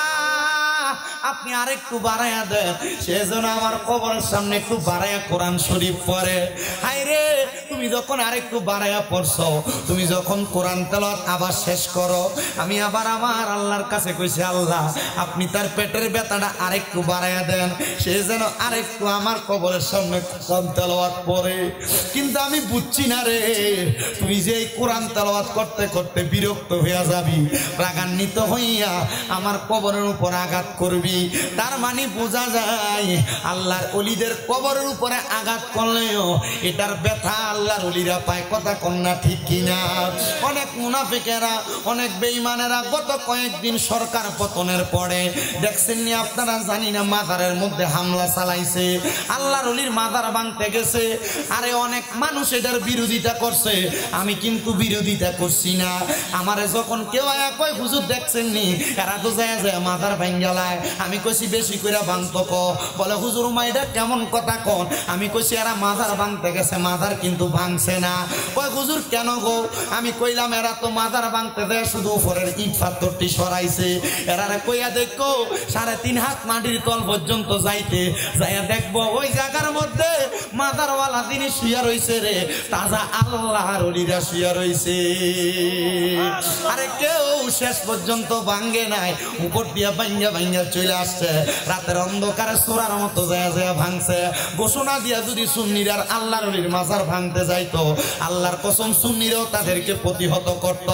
আপনি আরেকটু বাড়াইয়া দেন, সে যেন আমার কবরের সামনে একটু বাড়াইয়া কোরআন শরীফ পড়ে। হায় রে, তুমি যখন আরেকটু বাড়াইয়া পড়ছো, তুমি যখন কোরআন তেলাওয়াত আবার শেষ করো, আমি আবার আমার আল্লাহর কাছে কইছি, আল্লাহ আপনি তার পেটের ব্যথাটা আরেকটু বাড়াইয়া দেন, সে যেন আরেকটু আমার কবরের সামনে কোরআন তেলাওয়াত পড়ে। কিন্তু আমি বুঝছি না রে, তুই যে এই কোরআন তেলাওয়াত করতে করতে বিরক্ত হইয়া যাবি, রাগান্বিত হইয়া আমার কবরের উপর আঘাত করবি। তার মানে বোঝা যায় আল্লাহর ওলিদের কবরের উপরে আঘাত করলেও এটার ব্যথা আল্লাহর ওলিরা পায়। কথা কন্যা ঠিক কিনা? অনেক মুনাফিকেরা, অনেক বেঈমানেরা গত কয়েকদিন সরকার পতনের পরে দেখছেন নি আপনারা, জানি না, মাজারের মধ্যে হামলা চালাইছে, আল্লাহর ওলির মাজার ভাঙতে গেছে। আরে অনেক মানুষ এটার বিরোধিতা করছে, আমি কিন্তু বিরোধিতা করছি না। আমারে যখন কেউ আয়া কয় হুজুর দেখছেন নি এরা তো যায় যায় মাজার ভাঙ্গালায়, আমি কইছি বেশি করে ভাঙতো ক, বলে হুজুর মা এটা কেমন কথা কন? আমি কইছি এরা মাজার ভাঙতে গেছে, মাজার কিন্তু ভাঙছে না। কয় হুজুর কেন গো? আমি কইলাম এরা তো মাজার ভাঙতে দেয়, শুধু উপরের ইট পাথরটি সরাইছে। এরারে কইয়া দেখো 3.5 হাত মাটির তল পর্যন্ত যাইতে যাইয়া দেখবো ওই জায়গার মধ্যে মাজারওয়ালা তিনি শুয়া রইছে রে, তাজা আল্লাহর ওলিরা শুয়া রইছে। আরে কেউ শেষ পর্যন্ত ভাঙ্গে নাই, উপর দিয়া ভাঙ্গা ভাঙ্গা চলে আসছে, রাতের অন্ধকারে চোরার মতো যায় যায় ভাঙছে। ঘোষণা দিয়া যদি সুন্নিরার আল্লাহর ওলির মাজার ভাঙতে যাইতো, আল্লাহর কসম সুন্নিরাও তাদেরকে প্রতিহত করত।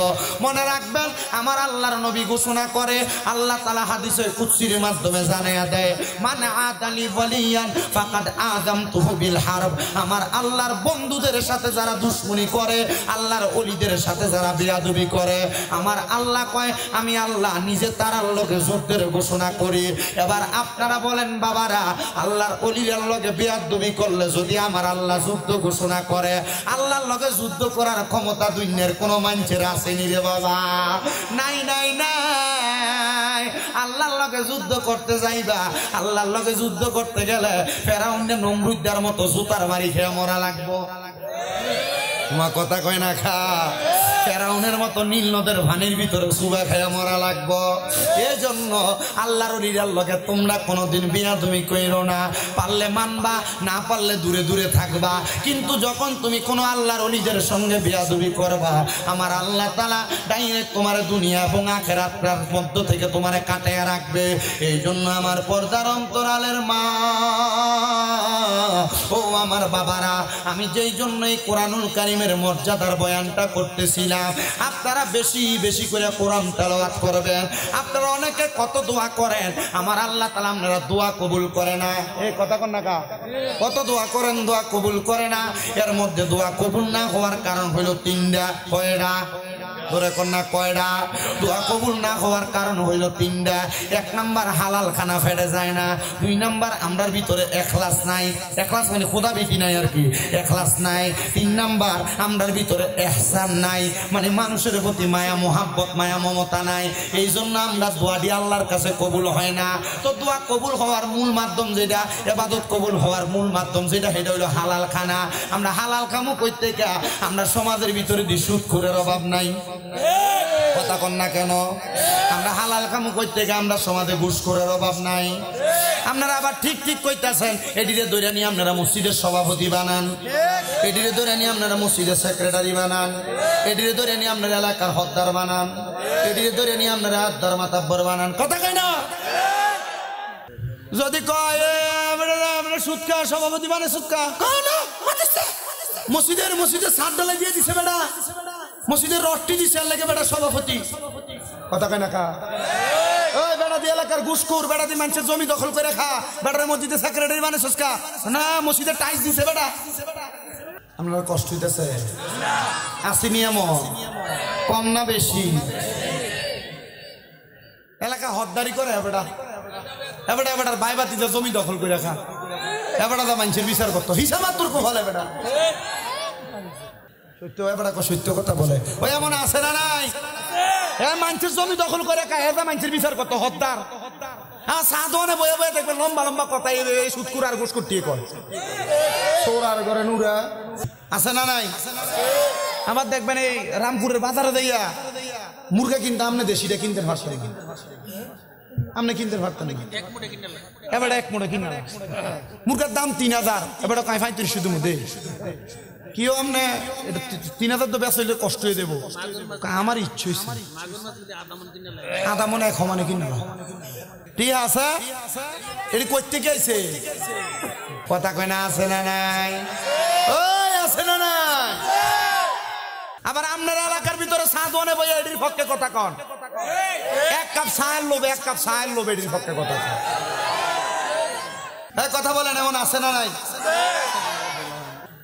মনে রাখবেন, আমার আল্লাহর নবী ঘোষণা করে, আল্লাহ তাআলা হাদিসে কুদসির মাধ্যমে জানায়া দেয়, মান আদালি ওয়ালিয়ান ফাকাদ আযামতুহু বিল হারব। আমার আল্লাহর বন্ধুদের সাথে যারা দুশমনি করে, আল্লাহর ওলিদের সাথে যারা বেয়াদবি করে, আমার আল্লাহ কয় আমি আল্লাহ নিজে তার লগে যুদ্ধের ঘোষণা করি। এবার আপনারা বলেন বাবারা, আল্লাহর ওলির লগে বেয়াদবি করলে যদি আমার আল্লাহ যুদ্ধ ঘোষণা করে, আল্লাহর লগে যুদ্ধ করার ক্ষমতা দুনিয়ার কোনো মানুষের আসেনি রে বাবা, নাই নাই নাই। আল্লাহর লগে যুদ্ধ করতে যাইবা, আল্লাহর লগে যুদ্ধ করতে গেলে ফেরাউনের নমরুদদের মতো জুতার মারি খেয়ে মরা লাগবো। তোমার কথা কয় না খা, ফেরাউনের মতো নীল নদের ভানির ভিতরে সুবা খাইয়া মরা লাগবো। এই জন্য আল্লাহর ওলির লগে তোমরা কোনোদিন বেয়াদবি কইরো না, পারলে মানবা, না পারলে দূরে দূরে থাকবা। কিন্তু যখন তুমি কোনো আল্লাহর ওলিদের সঙ্গে বেয়াদবি করবা, আমার আল্লাহ তাআলা ডাইরেক্ট তোমার দুনিয়া এবং আখিরাতের মধ্য থেকে তোমারে কাটাইয়া রাখবে। এই জন্য আমার পর্দার অন্তরালের মা ও আমার বাবারা, আমি যেই জন্য এই কোরআনুল কারীমের মর্যাদার বয়ানটা করতেছিলাম, আপনারা বেশি বেশি করে কোরআন তেলাওয়াত করবেন। আপনারা অনেকে কত দোয়া করেন, আমার আল্লাহ তাআলা আপনারা দোয়া কবুল করে না। এই কথা কোন না, কত দোয়া করেন, দোয়া কবুল করে না। এর মধ্যে দোয়া কবুল না হওয়ার কারণ হইল 3টা। কয়টা? ধরে কন্যা কয়টা? দোয়া কবুল না হওয়ার কারণ হইল 3টা। 1 নাম্বার হালাল খানা ফেটে যায় না। 2 নাম্বার আমরার ভিতরে এখলাস নাই, এখলাস মানে খোদা বেশি নাই আর কি, এখলাস নাই। 3 নাম্বার আমরার ভিতরে ইহসান নাই, মানে মানুষের প্রতি মায়া মোহাব্বত, মায়া মমতা নাই। এই জন্য আমরা দোয়া দিয়ে আল্লাহর কাছে কবুল হয় না। তো দোয়া কবুল হওয়ার মূল মাধ্যম যেটা, ইবাদত কবুল হওয়ার মূল মাধ্যম যেটা, সেটা হইল হালাল খানা। আমরা হালাল খামু কইতে গা, আমরা সমাজের ভিতরে দি সুদখোরের অভাব নাই। কথা কন না কেন? আমরা হালাল কাম করতে গিয়ে আমরা সমাজে ঘুষখোরের অভাব নাই। আপনারা আবার ঠিক ঠিক কইতাছেন, এটিরে ধরে নিয়ে আপনারা মসজিদের সভাপতি বানান, এটিরে ধরে নিয়ে আপনারা মসজিদের সেক্রেটারি বানান, এটিরে ধরে নিয়ে আপনারা এলাকার হদ্দার বানান, এটিরে ধরে নিয়ে আপনারা আদ্দার মাতাব্বর বানান। কথা কই না? যদি কয় আমরা সুদকা সভাপতি মানে সুদকা, মসজিদে ছাদ ঢালাই দিয়ে দিছে বেটা, মসজিদের রডটি দিছে আর লাগে বেটা সভাপতি। কথা কয় না কা? ওই বেটা দিয়ে এলাকার ঘুষখোর, বেটা দিয়ে মানুষের জমি দখল করে খা, বেটার মসজিদে সেক্রেটারি মানে সস্কা না, মসজিদে টাইস দিছে বেটা। আপনার কষ্ট হইতেছে? আসেনি এমন? কম না বেশি? এলাকা হদ্দারি করে বেটা, এবারে এবার ভাই বাতিতে জমি দখল করে খা, এবারে দা মানুষের বিচার করতো হিসাব তোর কোলে বেটা। সত্য এবার সত্য কথা বলে ওই এমন আছে না নাই? মানুষের জমি দখল করে খা, এটা মানুষের বিচার করতো হদ্দার। হ্যাঁ সাধনে বয়ে বয়ে দেখবেন লম্বা লম্বা কথা সুৎকুর আর ঘুষ করতে কর সোরার ঘরে নুরা আছে না নাই? আবার দেখবেন এই রামপুরের বাজারে দিয়া মুরগা কিনতে আপনি দেশিটা কিনতে পারছেন, আপনি কিনতে পারতেন এবার এক মোড়ে কিনা মুরগার দাম 3000, এবার কাই 3500 মধ্যে কিও আপনি 3000 তো বেশ হইলে কষ্ট হয়ে দেবো। আমার ইচ্ছে হয়েছে আধা মনে এক সমানে কিনা ঠিক আছে। এটি করতে গেছে কথা কয় না? আছে না নাই? ওই আছে না নাই? আবার আপনার এলাকার ভিতরে সাধনে বই এটির পক্ষে কথা কন, এক কাপ চায়ের লোভে, এক কাপ চায়ের লোভে এটির পক্ষে কথা কন। কথা বলেন এমন আছে না নাই?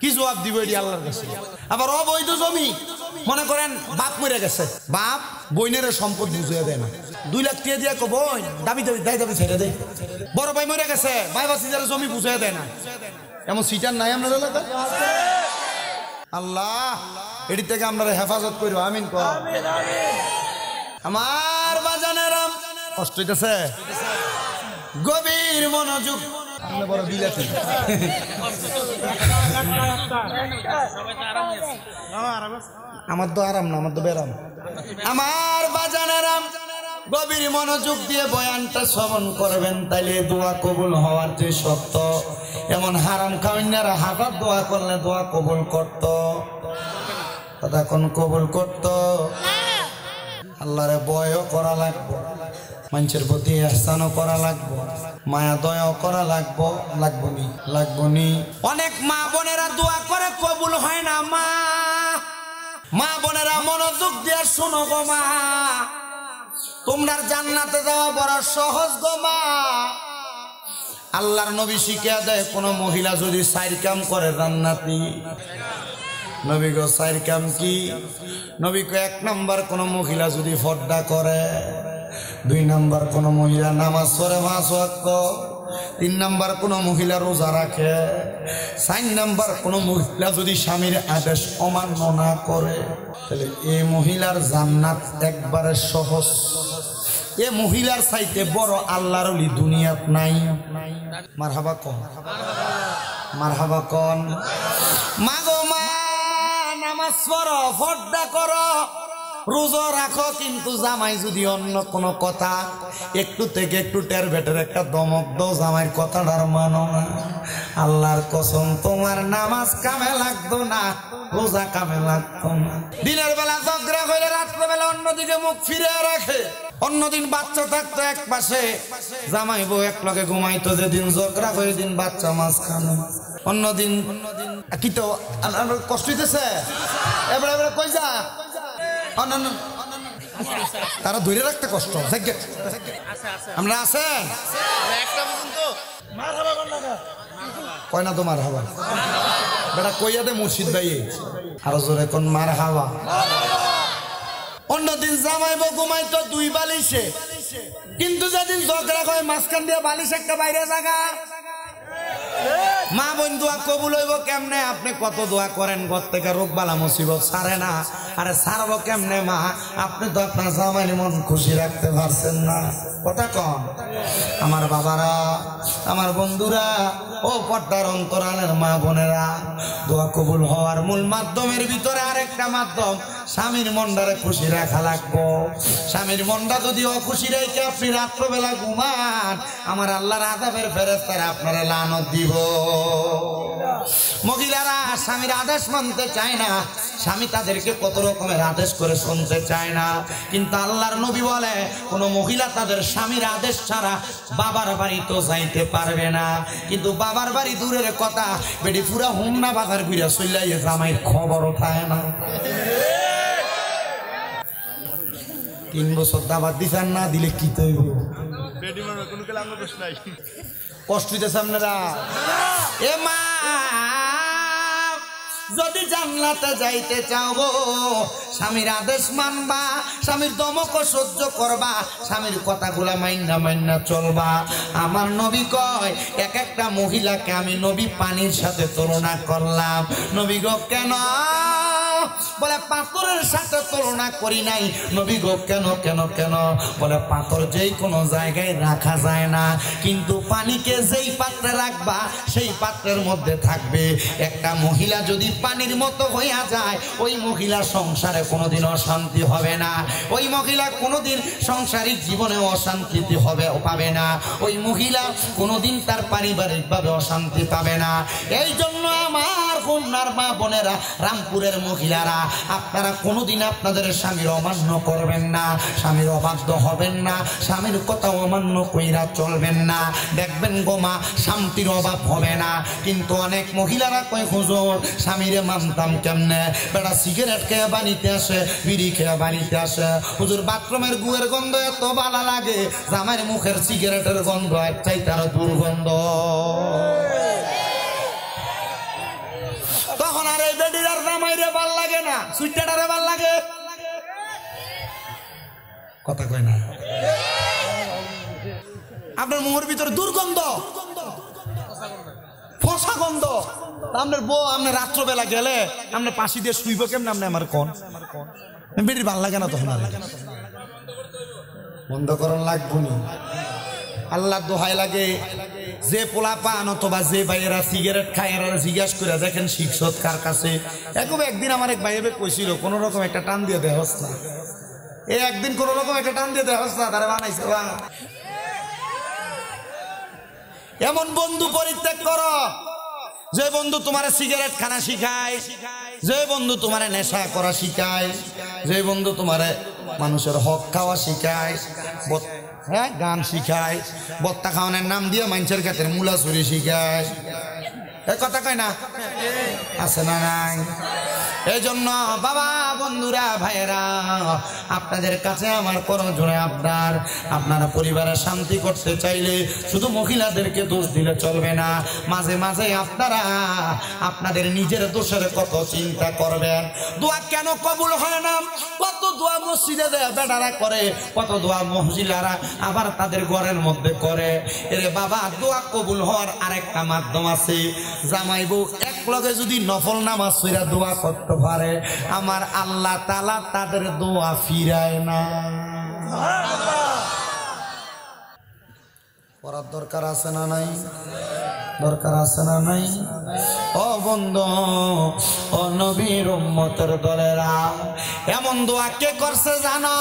কি জবাব দিব এটি আল্লাহর কাছে? আবার অবৈধ জমি মনে করেন বাপ মরে গেছে, বাপ বইনের সম্পদ বুঝিয়ে দেয় না, 2 লাখ টাকা দিয়ে বই দাবি দাবি দাবি দাবি ছেড়ে দেয়। বড় ভাই মরে গেছে, ভাই বাসি যারা জমি বুঝিয়ে দেয় না, এমন সিটার নাই আপনার এলাকায়? আল্লাহ এটি থেকে আমরা হেফাজত করব, আমিন কর। আমার বাজানেরাম কষ্ট হইতেছে, গভীর মনোযোগ। বড় বিলাতি আমার তো আরাম না, আমার তো বেরাম। আমার বাজানেরাম গভীর মনোযোগ দিয়ে বয়ানটা শ্রবণ করবেন, তাইলে দোয়া কবুল হওয়ার যে সত্য। এমন হারাম খাওয়াইনারা হাজার দোয়া করলে দোয়া কবুল করত, তখন কবুল করত। আল্লাহরে ভয়ও করা লাগবো, মানুষের প্রতি ইহসানও করা লাগবো, মায়া দয়াও করা লাগবো, লাগবো নি। অনেক মা বোনেরা দোয়া করে কবুল হয় না। মা বোনেরা মনোযোগ দিয়ে শোনো গো মা, তোমরা জান্নাতে যাওয়া বড় সহজ গো মা। আল্লাহর নবী শিখিয়ে দেয়, কোন মহিলা যদি 4 কাম করে জান্নাতি। নবী গো 4 কাম কি? নবী কো 1 নাম্বার কোন মহিলা যদি পর্দা করে, 2 নাম্বার কোন মহিলা নামাজ পড়ে 5 ওয়াক্ত, 3 নাম্বার কোন মহিলা রোজা রাখে, 4 নাম্বার কোন মহিলা যদি স্বামীর আদেশ অমান্য না করে, তাহলে এই মহিলার জান্নাত একবারে সহজ। এ মহিলার চাইতে বড় আল্লাহর ওলি দুনিয়াত নাই। মারহাবা কোন, মারহাবা কোন। মা গো মা, নামাজ পড়ো, পর্দা করো, রোজা রাখো, কিন্তু জামাই যদি অন্য কোন কথা একটু থেকে একটু টের বেটের একটা দমক দাও, জামাইয়ের কথাটার মানো না, আল্লাহর কসম তোমার নামাজ কামে লাগতো না, রোজা কামে লাগতো না। দিনের বেলা ঝগড়া করে রাত্রে বেলা অন্যদিকে মুখ ফিরে রাখে। অন্যদিন বাচ্চা থাকতো এক পাশে, জামাই বউ এক লগে ঘুমাইতো, যেদিন ঝগড়া করে দিন বাচ্চা মাঝখানে। অন্যদিন কি তো কষ্ট হইতেছে, এবারে এবারে কই যা তারা ধরে রাখতে কষ্ট। আমরা আছে কয় না তো মার হাবা বেটা কইয়াতে মুর্শিদ ভাই আরো জোরে কোন মার হাওয়া। অন্যদিন জামাইবো ঘুমাইতো 2 বালিশে, কিন্তু যেদিন ঝগড়া হয় মাঝখান দিয়ে বালিশ একটা বাইরে জায়গা। মা বোন দোয়া কবুল হইব কেমনে? আপনি কত দোয়া করেন, ঘর থেকে রোগ বালা মুসিবত সারে না, আরে সারবো কেমনে মা? আপনি তো আপনার জামাইয়ের মন খুশি রাখতে পারছেন না। কথা কন আমার বাবারা, আমার বন্ধুরা, ও পর্দার অন্তরালের মা বোনেরা, দোয়া কবুল হওয়ার মূল মাধ্যমের ভিতরে আরেকটা মাধ্যম স্বামীর মনটারে খুশি রাখা লাগবো। স্বামীর মনটা যদি অখুশি রেখে আপনি রাত্রবেলা ঘুমান, আমার আল্লাহর আযাবের ফেরেশতারা আপনারে লানত দিব। মহিলারা স্বামীর আদেশ মানতে চায় না, স্বামী তাদেরকে কত রকমের আদেশ করে শুনতে চায় না, কিন্তু আল্লাহর নবী বলে কোন মহিলা তাদের স্বামীর আদেশ ছাড়া বাবার বাড়ি তো যাইতে পারবে না। কিন্তু বাবার বাড়ি দূরের কথা, বেটি পুরা হুমনা বাজার ঘুরে চইলাইয়ে জামাইয়ের খবর ওঠায় না। 3 বছর দাবাত দিছেন না দিলে কি তৈব কষ্ট হইতেছে আপনারা। এ মা, যদি জান্নাতে যাইতে চাও গো, স্বামীর আদেশ মানবা, স্বামীর দমক সহ্য করবা, স্বামীর কথাগুলা মাইন্না মাইন্না চলবা। আমার নবী কয়, এক একটা মহিলাকে আমি নবী পানির সাথে তুলনা করলাম। নবী গো কেন? বলে পাথরের সাথে তুলনা করি নাই। নবী গো কেন কেন কেন? বলে পাথর যেই কোনো জায়গায় রাখা যায় না, কিন্তু পানিকে যেই পাত্রে রাখবা সেই পাত্রের মধ্যে থাকবে। একটা মহিলা যদি পানির মতো হইয়া যায়, ওই মহিলা সংসারে কোনোদিন অশান্তি হবে না, ওই মহিলা কোনোদিন সাংসারিক জীবনে অশান্তি পাবে না, ওই মহিলা কোনোদিন তার পারিবারিকভাবে অশান্তি পাবে না। এই জন্য আমার কন্যার মা বোনেরা, রামপুরের মহিলারা, আপনারা কোনোদিন আপনাদের স্বামীর অমান্য করবেন না, স্বামীর অবাধ্য হবেন না, স্বামীর কথা অমান্য কইরা চলবেন না। দেখবেন গোমা শান্তির অভাব হবে না। কিন্তু অনেক মহিলারা কয় হুজুর স্বামীরে মানতাম কেমনে? বেটা সিগারেট খেয়ে বাড়িতে আসে, বিড়ি খেয়ে বাড়িতে আসে, হুজুর বাথরুমের গুয়ের গন্ধ এত ভালো লাগে, জামাইয়ের মুখের সিগারেটের গন্ধ এর চাইতে আরো দুর্গন্ধ। তখন আর এই বেডির আর জামাইরে ভাল লাগে না, সুইটারে ভাল লাগে। কথা কয় না? আপনার মুখের ভিতরে দুর্গন্ধ, ফসা গন্ধ। আপনার বউ আপনার রাত্রবেলা গেলে আপনার পাশি দিয়ে শুইব কেমন? আপনি আমার কোন বেডির ভাল লাগে না, তখন বন্ধ করার লাগবো না। আল্লাহ দোহাই লাগে, যে পোলা পান অথবা যে ভাইয়েরা সিগারেট খায় এরা জিজ্ঞাসা করে দেখেন শিক্ষক কার কাছে। একদিন আমার এক ভাইয়ে কইছিল কোন রকম একটা টান দিয়ে দেহ না, একদিন কোন রকম একটা টান দিয়ে দেহ না, তারা বানাইছে। এমন বন্ধু পরিত্যাগ করো যে বন্ধু তোমার সিগারেট খানা শিখায়, যে বন্ধু তোমার নেশা করা শিখায়, যে বন্ধু তোমার মানুষের হক খাওয়া শিখায়, হ্যাঁ গান শিখায়, বত্তা খাওয়ানোর নাম দিয়ে মানুষের ক্ষেত্রে মূলা চুরি শিখায়। কথা কয় না? আছে না নাই? এই জন্য বাবা বন্ধুরা ভাইয়েরা, আপনাদের কাছে আমার করজোড়ে আপনারা পরিবারের শান্তি করতে চাইলে শুধু মহিলাদেরকে দোষ দিলে চলবে না। মাঝে মাঝে আপনারা আপনাদের নিজের দোষের কত চিন্তা করবেন। দোয়া কেন কবুল হয় না? কত দোয়া মসজিদে বেটারা করে, কত দোয়া মহিলারা আবার তাদের ঘরের মধ্যে করে। এরে বাবা, দোয়া কবুল হওয়ার আরেকটা মাধ্যম আছে। জামাই বউ এক লগে যদি নফল নামাজ পড়া দোয়া করতে পারে, আমার আল্লাহ তাআলা তাদের দোয়া ফিরায় না। পড়ার দরকার আছে না নাই? দরকার আছে না নাই? ও বন্ধু, ও নবীর উম্মতের দলেরা, এমন দোয়া কে করছে জানো?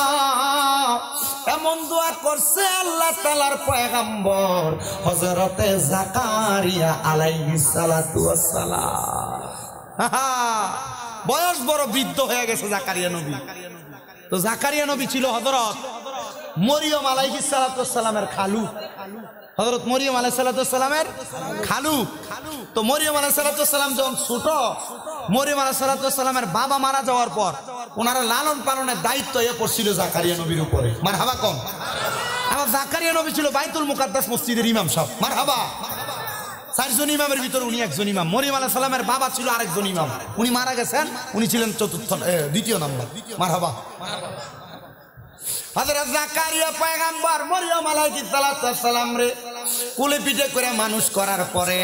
এমন দোয়া করছে আল্লাহ তাআলার পয়গম্বর হযরতে জাকারিয়া আলাইহিস সালাতু ওয়াস সালাম। বয়স বড় বৃদ্ধ হয়ে গেছে জাকারিয়া নবী। তো জাকারিয়া নবী ছিল হযরত মরিয়ম আলাইহিস সালাতু ওয়াস সালামের খালু। হযরত মরিয়ম আলাইহিস সালাতু ওয়াস সালামের খালু। তো মরিয়ম আলাইহিস সালাতু ওয়াস সালাম যখন ছোট, মরিয়ম আলাইহিস সালাতু ওয়াস সালামের বাবা মারা যাওয়ার পর ওনারা লালন পালনের দায়িত্ব পড়ছিল জাকারিয়া নবীর উপরে। মারহাবা কম। আমার জাকারিয়া নবী ছিল বাইতুল মুকাদ্দাস মসজিদের ইমাম সাহেব। মারহাবা। 4 জন ইমামের ভিতরে উনি একজন ইমাম। মরিয়ম আলাইহিস সালামের বাবা ছিল আরেকজন ইমাম, উনি মারা গেছেন, উনি ছিলেন দ্বিতীয় নাম্বার। মারহাবা। হযরত জাকারিয়া পয়গম্বর মরিয়ম আলাইহিস সালাম রে কুলে পিঠে করে মানুষ করার পরে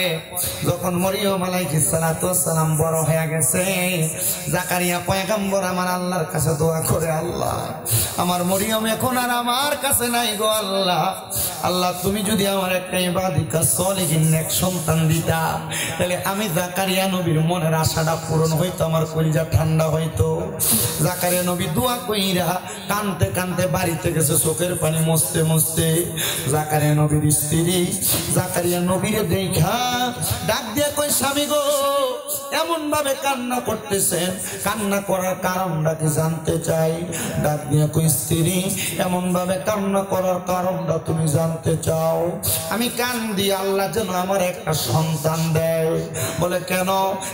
যখন মরিয়ম আলাইহিস সালাম বড় হয়ে গেছে, জাকারিয়া পয়গম্বর আমার আল্লাহর কাছে দোয়া করে, আল্লাহ আমার মরিয়ম এখন আর আমার কাছে নাই গো আল্লাহ, আল্লাহ তুমি যদি আমার একটা ইবাদিকা সলিহিন নেক সন্তান দিতা, তাহলে আমি জাকারিয়া নবীর মনের আশাটা পূরণ হইতো, আমার কলিজা ঠান্ডা হইতো। জাকারিয়া নবী দোয়া কইরা কানতে কানতে বাড়িতে গেছে চোখের পানি মুছতে মুছতে। জাকারিয়া নবীর স্ত্রী জাকারিয়া নবীরে দেখা ডাক দিয়ে কই, স্বামী গো এমন ভাবে কান্না করতেছেন, কান্না করার কারণটা কি জানতে চাই। ডাক দিয়ে কই, স্ত্রী এমন ভাবে কান্না করার কারণটা তুমি জানতে চাও? আমি কান্দি আল্লাহ যেন আমার একটা সন্তান দেয়। বলে কেন?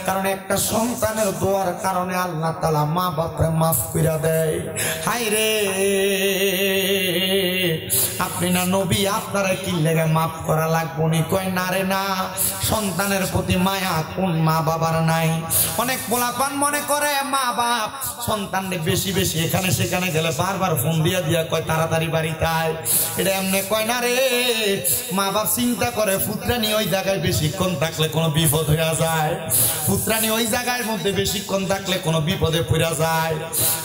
কারণ একটা সন্তানের দোয়ার কারণে আল্লাহ তাআলা মা বাপরে মাফ কইরা দেয়। হায় রে, আপনি না নবী, আপনারা কি লেগে মাফ করা লাগবো নি? কয় না রে না, সন্তানের প্রতি মায়া কোন মা বাবার নাই? অনেক পোলাপান মনে করে মা বাপ সন্তানদের বেশি বেশি এখানে সেখানে গেলে বারবার ফোন দিয়া দিয়া কয় তাড়াতাড়ি বাড়িতে আয়। এটা এমনি কয় না রে, মা বাপ চিন্তা করে পুত্রানি ওই জায়গায় বেশিক্ষণ থাকলে কোনো বিপদ হয়ে যায়, পুত্রানি ওই জায়গার মধ্যে বেশিক্ষণ থাকলে কোনো বিপদে পড়া যায়।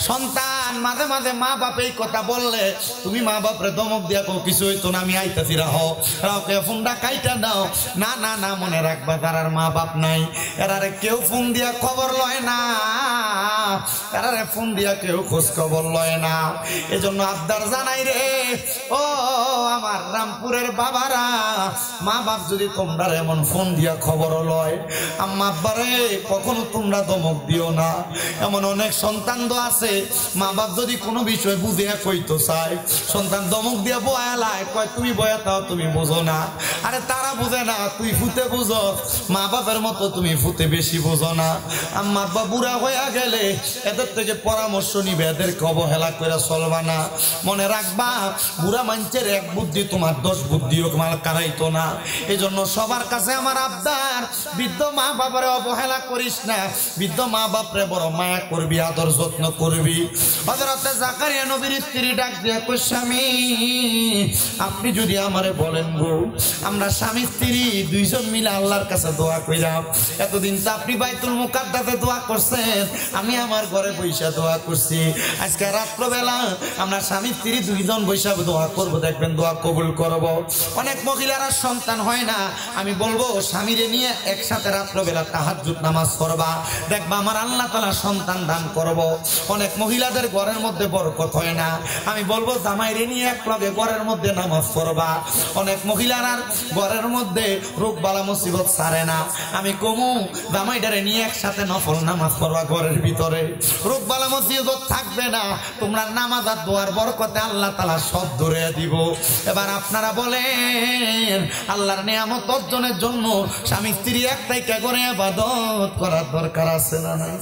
সন্তান মাঝে মাঝে মা বাপ এই কথা বললে তুমি মা বাপরে ধমক দিয়া কো কিছু হইতো না, আমি আইতাছি রাহো, রাওকে ফোনটা কাইটা দাও। না না না, মনে রাখবা তারার মা বাপ নাই, এরারে কেউ ফোন দিয়া খবর লয় না, এরারে ফোন দিয়া কেউ খোঁজ খবর লয় না। এজন্য আবদার জানাই রে ও আমার রামপুরের বাবারা, মা বাপ যদি তোমরা এমন ফোন দিয়া খবর লয়, আম্মা আব্বারে কখনো তোমরা ধমক দিও না। এমন অনেক সন্তান তো আছে মা বাপ যদি কোনো বিষয় বুঝে কইতো চায়, সন্তান ধমক দিয়া বয়ালায়, কয় তুমি বয়া তাও তুমি বোঝো না। আরে তারা বুঝে না, তুই ফুতে বুঝো, মা বাপের মতো তুমি ফুতে বেশি বোঝো না। আম্মা আব্বা বুড়া হইয়া গেলে এদের থেকে পরামর্শ নিবে, এদেরকে অবহেলা করে চলবা না। মনে রাখবা বুড়া মানুষের এক বুদ্ধি তোমার 10 বুদ্ধিও তোমার কারাইতো না। এই জন্য সবার কাছে আমার আবদার, বৃদ্ধ মা বাবারে অবহেলা করিস না, বৃদ্ধ মা বাপরে বড় মায়া করবি, আদর যত্ন করবি। হযরত জাকারিয়া নবীর স্ত্রী ডাক দিয়া কই, স্বামী আপনি যদি আমারে বলেন গো, আমরা স্বামী স্ত্রী দুইজন মিলে আল্লাহর কাছে দোয়া কইরাম। এতদিন তো আপনি বাইতুল মুকাদ্দাসে দোয়া করছেন, আমি আমার ঘরে বৈশা দোয়া করছি, আজকে রাত্রবেলা আমরা স্বামী স্ত্রী দুইজন বৈশা দোয়া করব, দেখবেন দোয়া কবুল করব। অনেক মহিলারা সন্তান হয় না, আমি বলবো স্বামীরে নিয়ে একসাথে রাত্রবেলা তাহাজ্জুদ নামাজ পড়বা, দেখবা আমার আল্লাহ তাআলা সন্তান দান করব। অনেক মহিলাদের ঘরের মধ্যে বরকত হয় না, আমি বলবো জামাইরে নিয়ে একলগে ঘরের মধ্যে নামাজ পড়বা। অনেক মহিলারা ঘরের মধ্যে রোগ বালা মুসিবত ছাড়ে না, আমি কমু জামাইটারে নিয়ে একসাথে নফল নামাজ পড়বা, ঘরের ভিতরে রোগ বালা মুসিবত থাকবে না, তোমরা নামাজ আর দোয়ার বরকতে আল্লাহ তাআলা সব ধরে দিব। এবার আপনারা বলেন, আল্লাহর নিয়ামত অর্জনের জন্য স্বামী স্ত্রী একটাই কে করে ইবাদত করার দরকার আছে না নাই?